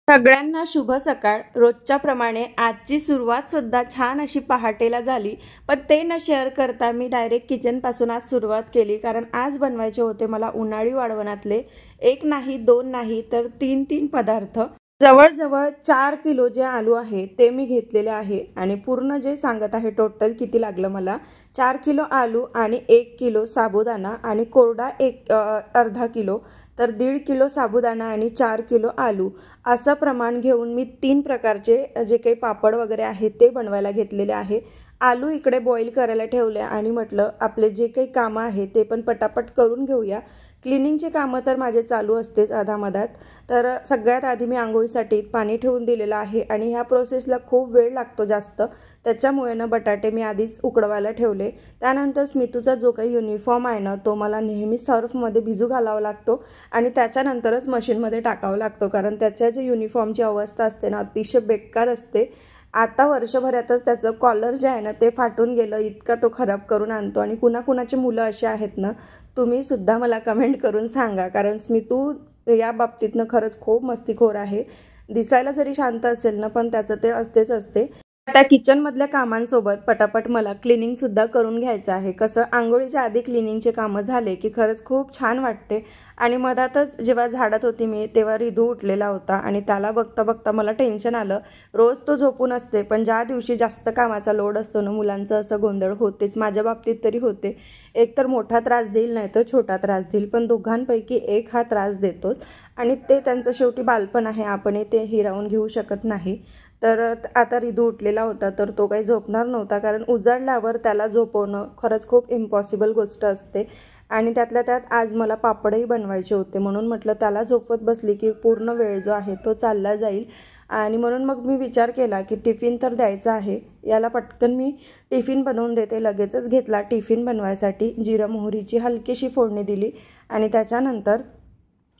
सगळ्यांना शुभ सकाळ। रोजच्या प्रमाणे आजची सुरुवात सुद्धा छान अशी पहाटेला झाली, पण ते न शेअर करता मी डायरेक्ट किचनपासून आज सुरुवात केली, कारण आज बनवायचे होते मला उन्हाळी वाळवणातले एक नाही दोन नाही तर तीन पदार्थ। जवळजवळ 4 किलो जे आलू आहे ते मी घेतलेले आहे आणि पूर्ण जे सांगत आहे टोटल किती लागलं मला, 4 किलो आलू आणि 1 किलो साबुदाणा आणि कोरडा अर्धा किलो, तर 1.5 किलो साबुदाणा आणि 4 किलो आलू असं प्रमाण घेऊन मी 3 प्रकारचे जे काही पापड वगैरे आहे ते बनवायला घेतलेले आहे। आलू इकडे बॉईल करायला ठेवले आणि म्हटलं आपले जे काही कामं आहे ते पण पटापट करून घेऊया। क्लिनिंगचे कामं तर माझे चालू असतेच अधामधात। तर सगळ्यात आधी मी आंघोळीसाठी पाणी ठेवून दिलेलं आहे आणि ह्या प्रोसेसला खूप वेळ लागतो जास्त, त्याच्यामुळे ना बटाटे मी आधीच उकडवायला ठेवले। त्यानंतर स्मितूचा जो काही युनिफॉर्म आहे ना तो मला नेहमी सर्फमध्ये भिजू घालावा लागतो आणि त्याच्यानंतरच मशीनमध्ये टाकावं लागतो, कारण त्याच्या जे युनिफॉर्मची अवस्था असते ना अतिशय बेकार असते। आता वर्षभरातच त्याचं कॉलर जे आहे ना ते फाटून गेलं, इतका तो खराब करून आणतो। आणि कुणाकुणाची मुलं अशी आहेत ना, तुम्ही सुद्धा मला कमेंट करून सांगा, कारण स्मितू या बाबतीतनं खरंच खूप मस्तीखोर आहे। दिसायला जरी शांत असेल ना पण त्याचं ते असतेच असते। त्या किचनमधल्या कामांसोबत पटापट मला क्लिनिंगसुद्धा करून घ्यायचं आहे। कसं आंघोळीच्या आधी क्लिनिंगचे कामं झाले की खरंच खूप छान वाटते। आणि मधातच जेव्हा झाडत होती मी तेव्हा रिधू उठलेला होता आणि त्याला बघता बघता मला टेन्शन आलं। रोज तो झोपून असते, पण ज्या दिवशी जास्त कामाचा लोड असतो ना मुलांचं असं गोंधळ होतेच, माझ्या बाबतीत तरी होते। एक तर मोठा त्रास देईल नाही तर छोटा त्रास देईल, पण दोघांपैकी एक हा त्रास देतोच आणि ते त्यांचं शेवटी बालपण आहे, आपण ते हिरावून घेऊ शकत नाही। तर आता रिधू उठलेला होता तर तो काही झोपणार नव्हता, कारण उजाडल्यावर त्याला झोपवणं खरंच खूप इम्पॉसिबल गोष्ट असते। आणि त्यातल्या त्यात आज मला पापडही बनवायचे होते, म्हणून म्हटलं त्याला झोपत बसली की पूर्ण वेळ जो आहे तो चालला जाईल। आणि म्हणून मग मी विचार केला की टिफिन तर द्यायचा आहे, याला पटकन मी टिफिन बनवून देते। लगेचच घेतला टिफिन बनवायसाठी, जिरं मोहरीची हलकीशी फोडणी दिली आणि त्याच्यानंतर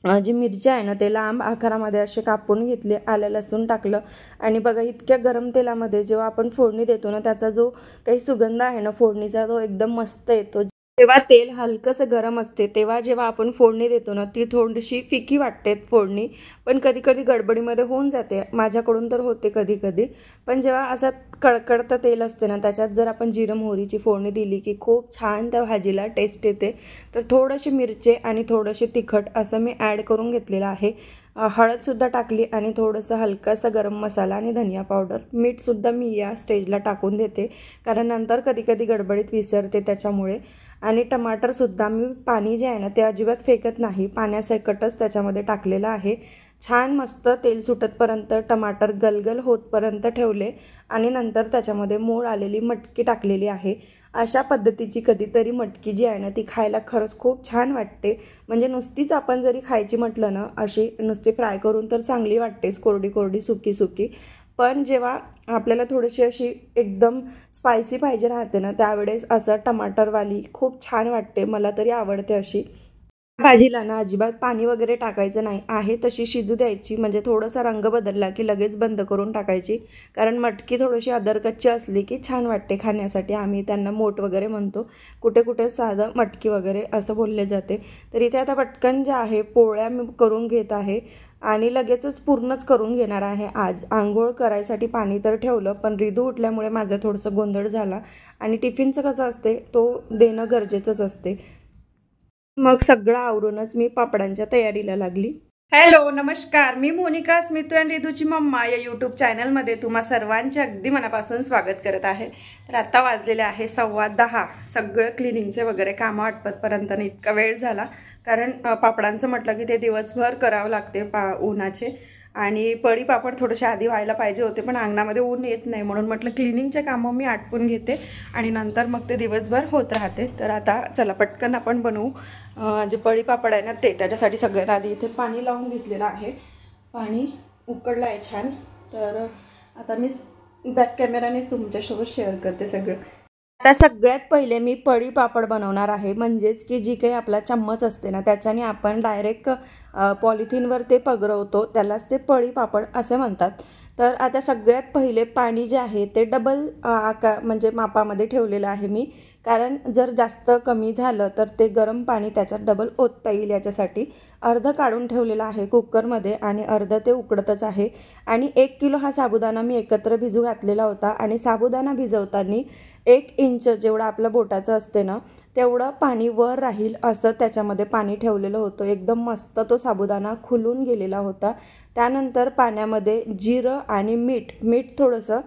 जी मिरची आहे ना ते लांब आकारामध्ये असे कापून घेतले, आलं लसूण टाकलं आणि बघा इतक्या गरम तेलामध्ये जेव्हा आपण फोडणी देतो ना त्याचा जो काही सुगंध आहे ना फोडणीचा तो एकदम मस्त येतो। जेव्हा तेल हलकंसं गरम असते तेव्हा जेव्हा आपण फोडणी देतो ना ती थोडीशी फिकी वाटते फोडणी, पण कधी कधी गडबडीमध्ये होऊन जाते, माझ्याकडून तर होते कधी कधी। पण जेव्हा असं कडकडतं तेल असते ना त्याच्यात जर आपण जिरं मोहरीची फोडणी दिली की खूप छान त्या भाजीला टेस्ट येते। तर थोडीशी मिरची आणि थोडीशी तिखट असं मी ॲड करून घेतलेलं आहे। हळदसुद्धा टाकली आणि थोडंसं हलकासा गरम मसाला आणि धनिया पावडर, मीठसुद्धा मी या स्टेजला टाकून देते, कारण नंतर कधी कधी गडबडीत विसरते त्याच्यामुळे। आणि टमाटरसुद्धा मी पाणी जे आहे ना ते अजिबात फेकत नाही, पाण्यासकटच त्याच्यामध्ये टाकलेलं आहे। छान मस्त तेल सुटतपर्यंत टमाटर गलगल होतपर्यंत ठेवले आणि नंतर त्याच्यामध्ये मोड आलेली मटकी टाकलेली आहे। अशा पद्धतीची कधीतरी मटकी जी आहे ना ती खायला खरंच खूप छान वाटते। म्हणजे नुसतीच आपण जरी खायची म्हटलं ना अशी नुसती फ्राय करून तर चांगली वाटतेच, कोरडी कोरडी सुकी सुकी, पण जेव्हा आपल्याला थोडीशी अशी एकदम स्पायसी पाहिजे राहते ना त्यावेळेस असं टमाटरवाली खूप छान वाटते, मला तरी आवडते अशी। भाजीला ना अजिबात पाणी वगैरे टाकायचं नाही आहे, तशी शिजू द्यायची। म्हणजे थोडासा रंग बदलला की लगेच बंद करून टाकायची, कारण मटकी थोडीशी अदरकच्ची असली की छान वाटते खाण्यासाठी। आम्ही त्यांना मोठ वगैरे म्हणतो, कुठे कुठे साधं मटकी वगैरे असं बोलले जाते। तर इथे आता पटकन जे आहे पोळ्या मी करून घेत आहे आणि लगेचच पूर्णच करून घेणार आहे। आज आंघोळ करायसाठी पाणी तर ठेवलं, पण रिधू उठल्यामुळे माझा थोडंसं गोंधळ झाला आणि टिफिनचं कसं असते तो देणं गरजेचंच असते। मग सगळं आवरूनच मी पापडांच्या तयारीला लागली। हॅलो नमस्कार, मी मोनिका, स्मितू आणि रिधूची मम्मा या यूट्यूब चॅनलमध्ये तुम्हा सर्वांचे अगदी मनापासून स्वागत करत आहे। तर आता वाजलेले आहे 10:15, सगळं क्लिनिंगचे वगैरे कामं आटपतपर्यंत इतका वेळ झाला, कारण पापडांचं म्हटलं की ते दिवसभर करावं लागते उन्हाचे। आणि पळी पापड थोडेसे आधी व्हायला पाहिजे होते, पण अंगणामध्ये ऊन येत नाही म्हणून म्हटलं क्लिनिंगचे कामं मी आटपून घेते आणि नंतर मग ते दिवसभर होत राहते. तर आता चला पटकन आपण बनवू जे पळी पापड आहे ना ते. त्याच्यासाठी सगळ्यात आधी इथे पाणी लावून घेतलेलं आहे, पाणी उकळलं आहे छान. तर आता मी बॅक कॅमेरानेच तुमच्यासोबत शेअर करते सगळं. आता सगळ्यात पहिले मी पळी पापड बनवणार आहे, म्हणजेच की जी काही आपला चम्मच असते ना त्याच्याने आपण डायरेक्ट पॉलिथिनवर ते पगरवतो, त्यालाच ते पळी पापड असे म्हणतात. तर आता सगळ्यात पहिले पाणी जे आहे ते डबल म्हणजे मापामध्ये ठेवलेलं आहे मी, कारण जर जास्त कमी झालं तर ते गरम पाणी त्याच्यात डबल ओतता येईल याच्यासाठी. अर्ध काढून ठेवलेलं आहे कुकरमध्ये आणि अर्ध ते उकडतच आहे. आणि 1 किलो हा साबुदाणा मी एकत्र भिजू घातलेला होता आणि साबुदाणा भिजवताना 1 इंच जेवढं आपलं बोटाचं असते ना तेवढं पाणी वर राहील असं त्याच्यामध्ये पाणी ठेवलेलं होतं. एकदम मस्त तो साबुदाणा खुलून गेलेला होता. त्यानंतर पाण्यामध्ये जिरं आणि मीठ थोडंसं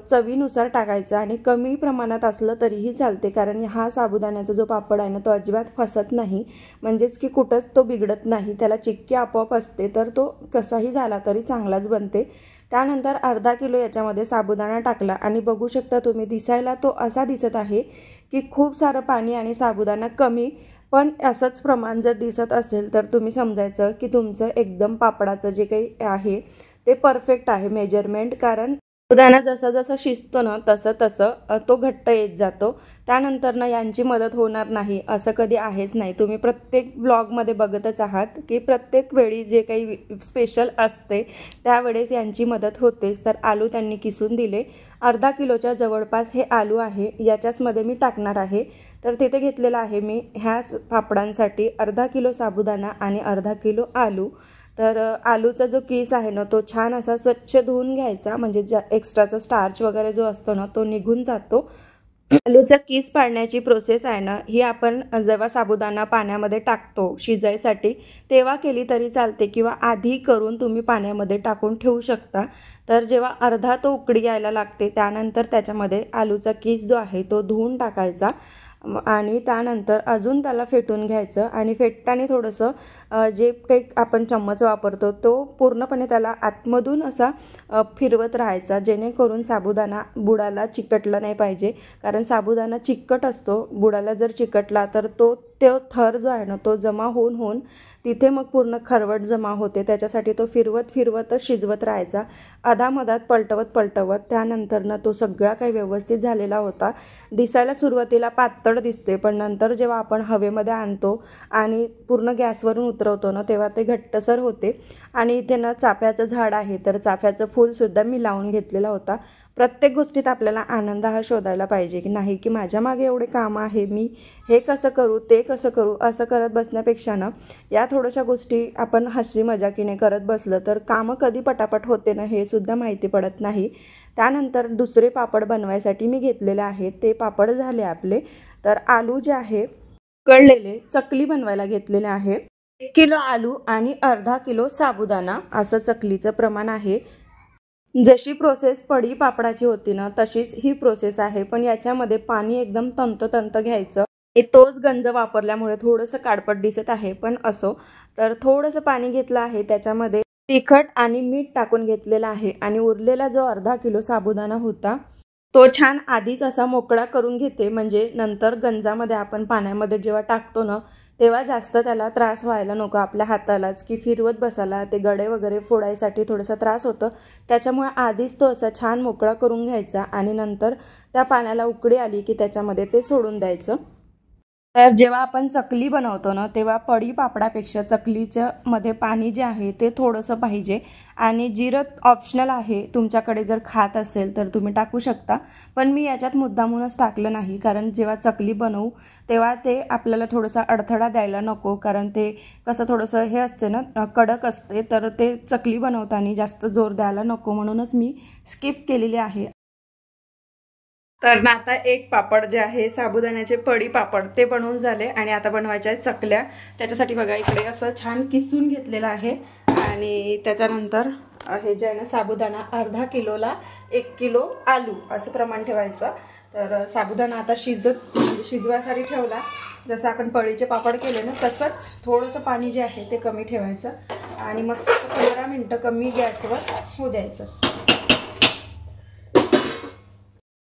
चवीनुसार टाकायचं आणि कमी प्रमाणात असलं तरीही चालते, कारण हा साबुदाण्याचा जो पापड आहे ना तो अजिबात फसत नाही, म्हणजेच की कुठंच तो बिघडत नाही, त्याला चिक्की आपोआप असते, तर तो कसाही झाला तरी चांगलाच बनते. त्यानंतर अर्धा किलो याच्यामध्ये साबुदाणा टाकला आणि बघू शकता तुम्ही दिसायला तो असा दिसत आहे की खूप सारं पाणी आणि साबुदाणा कमी, पण असंच प्रमाण जर दिसत असेल तर तुम्ही समजायचं की तुमचं एकदम पापडाचं जे काही आहे ते परफेक्ट आहे मेजरमेंट, कारण साबुदाणा जसं जसं शिजतो ना तसं तसं तो घट्ट येत जातो. त्यानंतर ना यांची मदत होणार नाही असं कधी आहेच नाही. तुम्ही प्रत्येक व्लॉगमध्ये बघतच आहात की प्रत्येक वेळी जे काही स्पेशल असते त्यावेळेस यांची मदत होतेच. तर आलू त्यांनी किसून दिले, अर्धा किलोच्या जवळपास हे आलू आहे, याच्याचमध्ये मी टाकणार आहे. तर तिथे घेतलेला आहे मी ह्या पापडांसाठी अर्धा किलो साबुदाणा आणि अर्धा किलो आलू. तर आलूचा जो किस आहे ना तो छान असा स्वच्छ धुवून घ्यायचा, म्हणजे ज्या एक्स्ट्राचा स्टार्च वगैरे जो असतो ना तो निघून जातो. आलूचा किस पाडण्याची प्रोसेस आहे ना ही आपण जेव्हा साबुदाणा पाण्यामध्ये टाकतो शिजायसाठी तेव्हा केली तरी चालते, किंवा आधी करून तुम्ही पाण्यामध्ये टाकून ठेवू शकता. तर जेव्हा अर्धा तो उकळी यायला लागते त्यानंतर त्याच्यामध्ये आलूचा किस जो आहे तो धुवून टाकायचा आणि त्यानंतर अजून त्याला फेटून घ्यायचं. आणि फेटताना थोडंसं जे काही आपण चम्मच वापरतो तो पूर्णपणे त्याला आतमधून असा फिरवत राहायचा, जेणेकरून साबुदाणा बुडाला चिकटला नाही पाहिजे, कारण साबुदाणा चिकट असतो. बुडाला जर चिकटला तर तो थर जो आहे ना तो जमा होऊन तिथे मग पूर्ण खरवट जमा होते. त्याच्यासाठी तो फिरवतच शिजवत राहायचा, अधामधात पलटवत. त्यानंतरनं तो सगळा काही व्यवस्थित झालेला होता. दिसायला सुरुवातीला पातळ दिसते, पण नंतर जेव्हा आपण हवेमध्ये आणतो आणि पूर्ण गॅसवरून उतरवतो ना तेव्हा ते घट्टसर होते. आणि इथे ना चाफ्याचं झाड आहे, तर चाफ्याचं फूलसुद्धा मी लावून घेतलेला होता. प्रत्येक गोष्टीत आपल्याला आनंद हा शोधायला पाहिजे, की नाही की माझ्या मागे एवढे कामं आहे, मी हे कसं करू ते कसं करू असं करत बसण्यापेक्षा ना या थोड्याशा गोष्टी आपण हसी मजाकीने करत बसलं तर कामं कधी पटापट होते ना हे सुद्धा माहिती पडत नाही. त्यानंतर दुसरे पापड बनवायसाठी मी घेतलेले आहेत, ते पापड झाले आपले. तर आलू जे आहे उकळलेले चकली बनवायला घेतलेले आहे. 1 किलो आलू आणि अर्धा किलो साबुदाणा असं चकलीचं प्रमाण आहे. जशी प्रोसेस पळी पापडाची होती ना तशीच ही प्रोसेस आहे, पण याच्यामध्ये पाणी एकदम तंत घ्यायचं. तोच गंज वापरल्यामुळे थोडंसं काळपट दिसत आहे, पण असो. तर थोडंसं पाणी घेतलं आहे, त्याच्यामध्ये तिखट आणि मीठ टाकून घेतलेलं आहे आणि उरलेला जो अर्धा किलो साबुदाणा होता तो छान आधीच असा मोकळा करून घेते, म्हणजे नंतर गंजामध्ये आपण पाण्यामध्ये जेव्हा टाकतो ना तेव्हा जास्त त्याला त्रास व्हायला नको आपल्या हातालाच, की फिरवत बसायला ते गडे वगैरे फोडायसाठी थोडासा त्रास होतं. त्याच्यामुळे आधीच तो असा छान मोकळा करून घ्यायचा आणि नंतर त्या पाण्याला उकळी आली की त्याच्यामध्ये ते सोडून द्यायचं. तर जेव्हा आपण चकली बनवतो ना तेव्हा पळी पापडापेक्षा चकलीच्या मध्ये पाणी जे आहे ते थोडंसं पाहिजे. आणि जिरं ऑप्शनल आहे, तुमच्याकडे जर खात असेल तर तुम्ही टाकू शकता, पण मी याच्यात मुद्दामूनच टाकलं नाही, कारण जेव्हा चकली बनवू तेव्हा ते आपल्याला थोडासा अडथळा द्यायला नको, कारण ते कसं थोडंसं हे असते ना कडक असते, तर ते चकली बनवताना जास्त जोर द्यायला नको, म्हणूनच मी स्किप केलेली आहे. तर ना आता एक पापड जे आहे साबुदाण्याचे पळी पापड ते बनवून झाले आणि आता बनवायचे आहेत चकल्या. त्याच्यासाठी बघा इकडे असं छान किसून घेतलेलं आहे आणि त्याच्यानंतर हे जे आहे ना साबुदाणा अर्धा किलोला 1 किलो आलू असं प्रमाण ठेवायचं. तर साबुदाणा आता शिजवायसाठी ठेवला, जसं आपण पळीचे पापड केले ना तसंच थोडंसं पाणी जे आहे ते कमी ठेवायचं आणि मस्त 15 मिनटं कमी गॅसवर होऊ द्यायचं.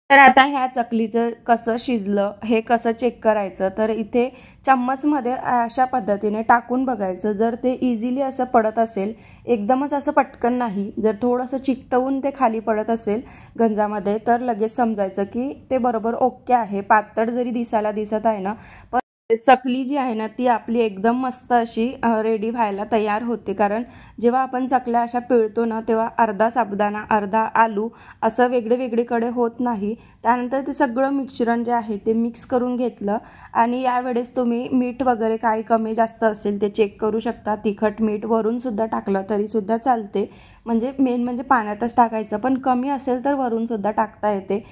तर आता ह्या चकलीचं कसं शिजलं हे कसं चेक करायचं, तर इथे चम्मचमध्ये अशा पद्धतीने टाकून बघायचं. जर ते इझिली असं पडत असेल, एकदमच असं पटकन नाही, जर थोडंसं चिकटवून ते खाली पडत असेल गंजामध्ये, तर लगेच समजायचं की ते बरोबर ओके आहे. पातळ जरी दिसायला दिसत आहे ना, पण चकली जी आहे ना ती आपली एकदम मस्त अशी रेडी व्हायला तयार होते. कारण जेव्हा आपण चकल्या अशा पिळतो ना, तेव्हा अर्धा साबुदाणा अर्धा आलू असं वेगळेकडे होत नाही. त्यानंतर ते सगळं मिश्रण जे आहे ते मिक्स करून घेतलं. आणि यावेळेस तुम्ही मीठ वगैरे काही कमी जास्त असेल ते चेक करू शकता. तिखट मीठ वरूनसुद्धा टाकलं तरीसुद्धा चालते. म्हणजे मेन म्हणजे पाण्यातच टाकायचं, पण कमी असेल तर वरूनसुद्धा टाकता येते.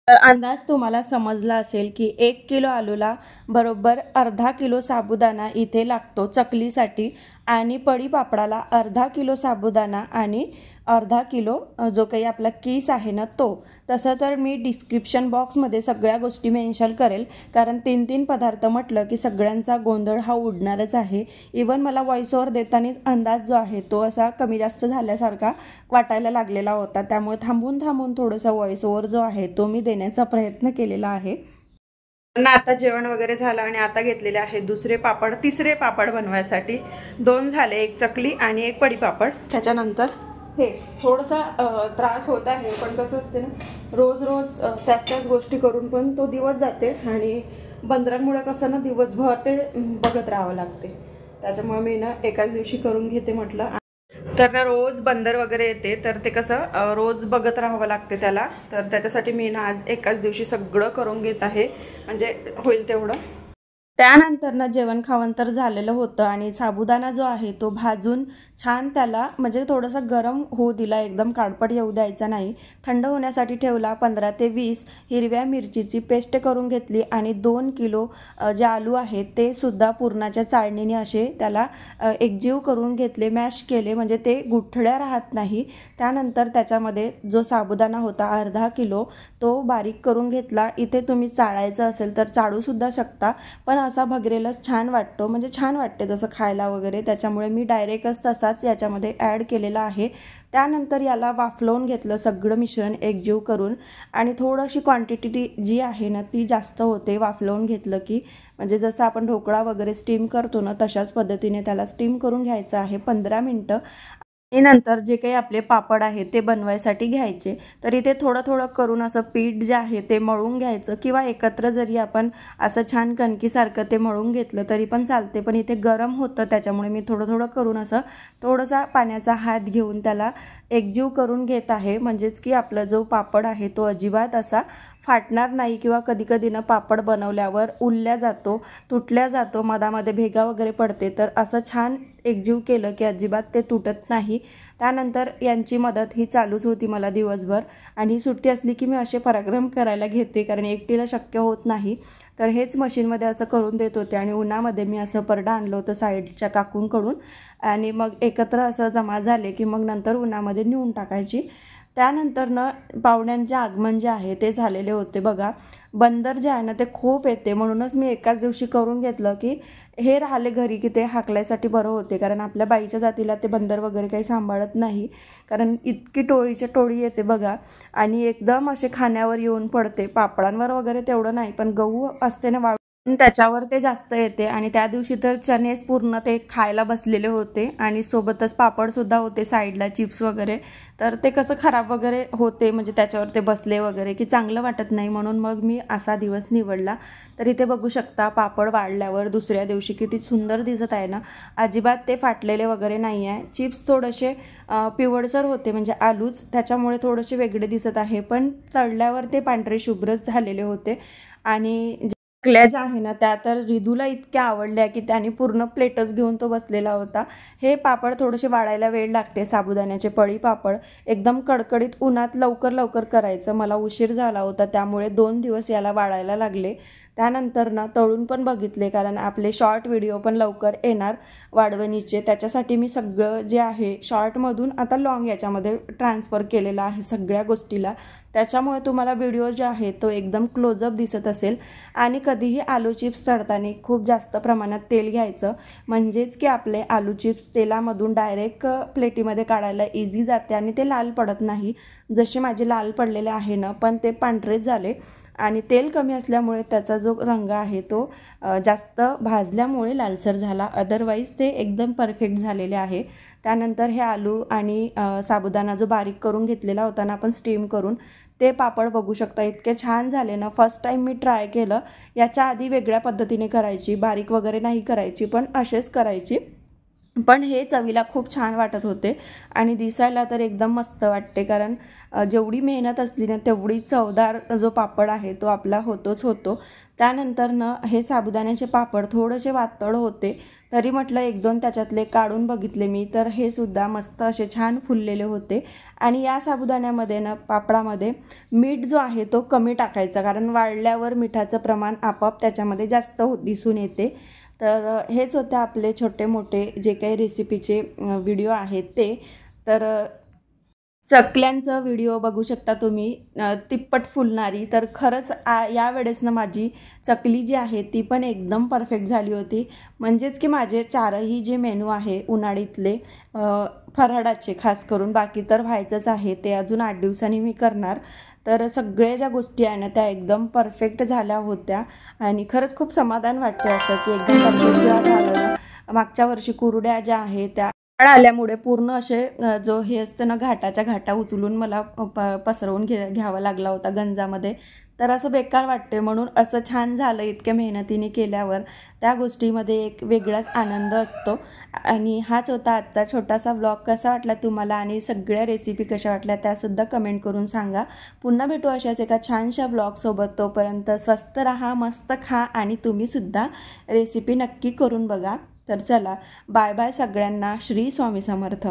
तर अंदाज तुम्हाला समजला असेल की 1 किलो आलूला बरोबर अर्धा किलो साबुदाणा इथे लागतो चकलीसाठी. आणि पडी पापडाला अर्धा किलो साबुदाणा आणि अर्धा किलो जो काही आपला कीस आहे ना तो. तसं तर मी डिस्क्रिप्शन बॉक्समध्ये सगळ्या गोष्टी मेन्शन करेल, कारण 3 पदार्थ म्हटलं की सगळ्यांचा गोंधळ हा उडणारच आहे. इवन मला व्हॉइस ओव्हर देतानाच अंदाज जो आहे तो असा कमी जास्त झाल्यासारखा वाटायला लागलेला होता. त्यामुळे थांबून थोडंसं व्हॉइस ओव्हर जो आहे तो मी देण्याचा प्रयत्न केलेला आहे. आता जेवण वगैरे झालं आणि आता घेतलेले आहे तिसरे पापड बनवायसाठी. 2 झाले, एक चकली आणि एक पडी पापड. त्याच्यानंतर हे थोडासा त्रास होत आहे, पण कसं असते ना, रोज त्याच गोष्टी करून पण तो दिवस जाते. आणि बंदरांमुळे कसं ना दिवसभर ते बघत राहावं लागते. त्याच्यामुळे मी ना एकाच दिवशी करून घेते म्हटलं. तर ना रोज बंदर वगैरे येते, तर ते कसं रोज बघत राहावं लागते त्याला. तर त्याच्यासाठी मी ना आज एकाच दिवशी सगळं करून घेत आहे, म्हणजे होईल तेवढं. त्यानंतर ना जेवण खावण तर झालेलं होतं आणि साबुदाणा जो आहे तो भाजून छान त्याला म्हणजे थोडासा गरम होऊ दिला, एकदम काळपट येऊ द्यायचा नाही. थंड होण्यासाठी ठेवला. 15 ते 20 हिरव्या मिरचीची पेस्ट करून घेतली आणि 2 किलो जे आलू आहेत ते सुद्धा पुरणाच्या चाळणीने असे त्याला एकजीव करून घेतले, मॅश केले, म्हणजे ते गुठळ्या राहत नाही. त्यानंतर त्याच्यामध्ये जो साबुदाणा होता अर्धा किलो तो बारीक करून घेतला. इथे तुम्ही चाळायचं असेल तर चाळूसुद्धा शकता, पण असा भगरेलच छान वाटतो, म्हणजे छान वाटते तसं खायला वगैरे. त्याच्यामुळे मी डायरेक्टच तसाच याच्यामध्ये ॲड केलेला आहे. त्यानंतर याला वाफलवून घेतलं सगळं मिश्रण एकजीव करून. आणि थोडीशी क्वांटिटी जी आहे ना ती जास्त होते वाफलवून घेतलं की, म्हणजे जसं आपण ढोकळा वगैरे स्टीम करतो ना तशाच पद्धतीने त्याला स्टीम करून घ्यायचं आहे 15 मिनटं. आणि नंतर जे काही आपले पापड आहे ते बनवायसाठी घ्यायचे. तर इथे थोडं करून असं पीठ जे आहे ते मळून घ्यायचं, किंवा एकत्र जरी आपण असं छान कणकीसारखं ते मळून घेतलं तरी पण चालते. पण इथे गरम होतं त्याच्यामुळे मी थोडं करून असं थोडासा पाण्याचा हात घेऊन त्याला एकजीव करून घेत आहे. म्हणजेच की आपला जो पापड आहे तो अजिबात असा फाटणार नाही, किंवा कधी ना पापड बनवल्यावर उलल्या जातो, तुटल्या जातो, मधामध्ये भेगा वगैरे पडते. तर असं छान एकजीव केलं की अजिबात ते तुटत नाही. त्यानंतर यांची मदत ही चालूच होती मला दिवसभर. आणि सुट्टी असली की मी असे पराक्रम करायला घेते, कारण एकटीला शक्य होत नाही. तर हेच मशीनमध्ये असं करून देत होते. आणि उन्हामध्ये मी असं परडा आणलं होतं साईडच्या काकूंकडून, आणि मग एकत्र असं जमा झाले की मग नंतर उन्हामध्ये नेऊन टाकायची. त्यानंतर ना पाहुण्यांचे आगमन जे आहे ते झालेले होते बघा. बंदर जे आहे ना ते खूप येते, म्हणूनच मी एकाच दिवशी करून घेतलं की हे राहिले घरी की ते हाकलायसाठी बरं होते. कारण आपल्या बाईच्या जातीला ते बंदर वगैरे काही सांभाळत नाही, कारण इतकी टोळीच्या टोळी येते बघा. आणि एकदम असे खाण्यावर येऊन पडते. पापडांवर वगैरे तेवढं नाही, पण गहू असते ना वाळून त्याच्यावर ते जास्त येते. आणि त्या दिवशी तर चणेच पूर्ण ते खायला बसलेले होते, आणि सोबतच पापडसुद्धा होते साईडला, चिप्स वगैरे. तर ते कसं खराब वगैरे होते, म्हणजे त्याच्यावर ते बसले वगैरे की चांगलं वाटत नाही, म्हणून मग मी असा दिवस निवडला. तर इथे बघू शकता पापड वाढल्यावर दुसऱ्या दिवशी किती सुंदर दिसत आहे ना, अजिबात ते फाटलेले वगैरे नाही आहे. चिप्स थोडेसे पिवळसर होते, म्हणजे आलूच, त्याच्यामुळे थोडेसे वेगळे दिसत आहे, पण तळल्यावर ते पांढरे शुभ्रच झालेले होते. आणि चकल्या ज्या आहे ना त्या तर रिदूला इतक्या आवडल्या की त्याने पूर्ण प्लेटच घेऊन तो बसलेला होता. हे पापड थोडेसे वाळायला वेळ लागते, साबुदाण्याचे पळी पापड एकदम कडकडीत उन्हात लवकर करायचं. मला उशीर झाला होता त्यामुळे 2 दिवस याला वाळायला लागले. त्यानंतर ना तळून पण बघितले, कारण आपले शॉर्ट व्हिडिओ पण लवकर येणार वाढवणीचे. त्याच्यासाठी मी सगळं जे आहे शॉर्टमधून आता लॉंग याच्यामध्ये ट्रान्सफर केलेलं आहे सगळ्या गोष्टीला. त्याच्यामुळे तुम्हाला व्हिडिओ जे आहे तो एकदम क्लोजअप दिसत असेल. आणि कधीही आलू चिप्स तळताना खूप जास्त प्रमाणात तेल घ्यायचं, म्हणजेच की आपले आलू चिप्स तेलामधून डायरेक्ट प्लेटीमध्ये काढायला इझी जाते आणि ते लाल पडत नाही. जसे माझे लाल पडलेले आहे ना, पण ते पांढरेच झाले. आणि तेल कमी असल्यामुळे त्याचा जो रंग आहे तो जास्त भाजल्यामुळे लालसर झाला, अदरवाईज ते एकदम परफेक्ट झालेले आहे. त्यानंतर हे आलू आणि साबुदाणा जो बारीक करून घेतलेला होता ना आपण स्टीम करून, ते पापड बघू शकता इतके छान झाले ना. फर्स्ट टाईम मी ट्राय केलं. याच्या आधी वेगळ्या पद्धतीने करायची, बारीक वगैरे नाही करायची, पण असेच करायची. पण हे चवीला खूप छान वाटत होते आणि दिसायला तर एकदम मस्त वाटते, कारण जेवढी मेहनत असली ना तेवढी चवदार जो पापड आहे तो आपला होतोच होतो. त्यानंतर हे साबुदाण्याचे पापड थोडेसे वातळ होते, तरी म्हटलं 1-2 त्याच्यातले काढून बघितले मी, तर हे सुद्धा मस्त असे छान फुललेले होते. आणि या साबुदाण्यामध्ये पापडामध्ये मीठ जो आहे तो कमी टाकायचा, कारण वाळल्यावर मिठाचं प्रमाण आपोआप त्याच्यामध्ये जास्त दिसून येते. तर हेच होते आपले छोटे मोठे जे काही रेसिपीचे व्हिडिओ आहेत ते. तर चकल्यांचं व्हिडिओ बघू शकता तुम्ही, तिप्पट फुलणारी. तर खरंच यावेळेस माझी चकली जी आहे ती पण एकदम परफेक्ट झाली होती. म्हणजेच की माझे 4ही जे मेनू आहे उन्हाळीतले फराळाचे खास करून, बाकी तर व्हायचंच आहे, ते अजून 8 दिवसांनी मी करणार. तर सगळ्या ज्या गोष्टी आहे ना त्या एकदम परफेक्ट झाल्या होत्या आणि खरंच खूप समाधान वाटते असं की एकदम परफेक्ट जेव्हा झालं ना. मागच्या वर्षी कुरड्या ज्या आहे त्या आल्यामुळे पूर्ण असे जो हे असतं ना घाटाच्या घाटा उचलून मला पसरवून घ्यावा लागला होता गंजामध्ये. तर असं बेकार वाटते, म्हणून असं छान झालं इतक्या मेहनतीने केल्यावर. त्या गोष्टीमध्ये एक वेगळाच आनंद असतो. आणि हाच होता आजचा छोटासा व्लॉग. कसा वाटला तुम्हाला आणि सगळ्या रेसिपी कशा वाटल्या त्यासुद्धा कमेंट करून सांगा. पुन्हा भेटू अशाच एका छानशा व्लॉगसोबत. तोपर्यंत स्वस्त राहा, मस्त खा आणि तुम्हीसुद्धा रेसिपी नक्की करून बघा. तर चला, बाय बाय सगळ्यांना. श्री स्वामी समर्थ.